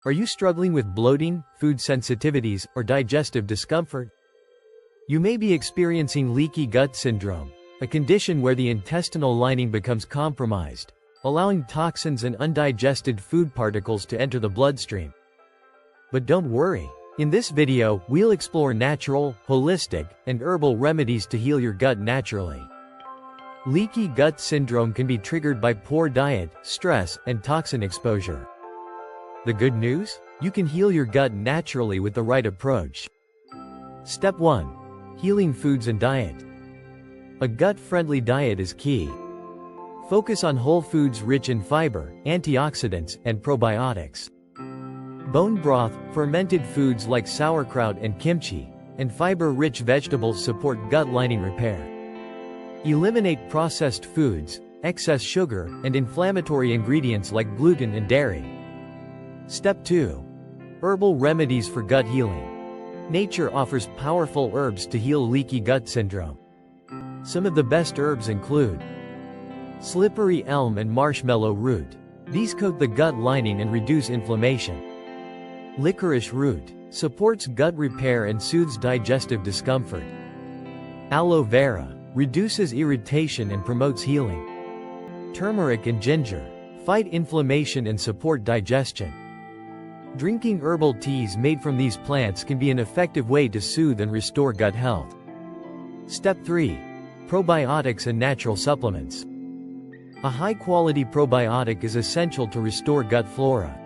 Are you struggling with bloating, food sensitivities, or digestive discomfort? You may be experiencing leaky gut syndrome, a condition where the intestinal lining becomes compromised, allowing toxins and undigested food particles to enter the bloodstream. But don't worry. In this video, we'll explore natural, holistic, and herbal remedies to heal your gut naturally. Leaky gut syndrome can be triggered by poor diet, stress, and toxin exposure. The good news? You can heal your gut naturally with the right approach. Step 1. Healing foods and diet. A gut-friendly diet is key. Focus on whole foods rich in fiber, antioxidants, and probiotics. Bone broth, fermented foods like sauerkraut and kimchi, and fiber-rich vegetables support gut lining repair. Eliminate processed foods, excess sugar, and inflammatory ingredients like gluten and dairy. Step 2. Herbal remedies for gut healing. Nature offers powerful herbs to heal leaky gut syndrome. Some of the best herbs include slippery elm and marshmallow root. These coat the gut lining and reduce inflammation. Licorice root supports gut repair and soothes digestive discomfort. Aloe vera reduces irritation and promotes healing. Turmeric and ginger fight inflammation and support digestion. Drinking herbal teas made from these plants can be an effective way to soothe and restore gut health. Step 3. Probiotics and natural supplements. A high-quality probiotic is essential to restore gut flora.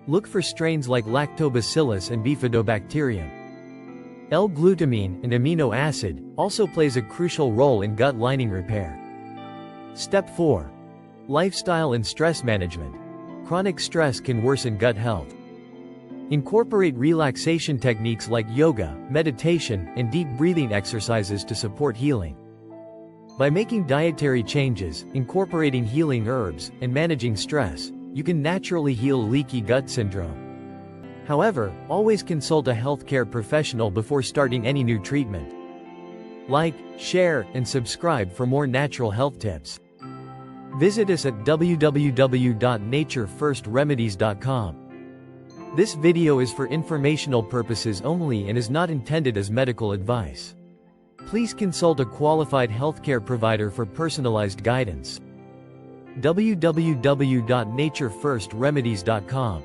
Look for strains like lactobacillus and bifidobacterium. L-glutamine, an amino acid, also plays a crucial role in gut lining repair. Step 4. Lifestyle and stress management. Chronic stress can worsen gut health. Incorporate relaxation techniques like yoga, meditation, and deep breathing exercises to support healing. By making dietary changes, incorporating healing herbs, and managing stress, you can naturally heal leaky gut syndrome. However, always consult a healthcare professional before starting any new treatment. Like, share, and subscribe for more natural health tips. Visit us at www.naturefirstremedies.com. This video is for informational purposes only and is not intended as medical advice. Please consult a qualified healthcare provider for personalized guidance. www.naturefirstremedies.com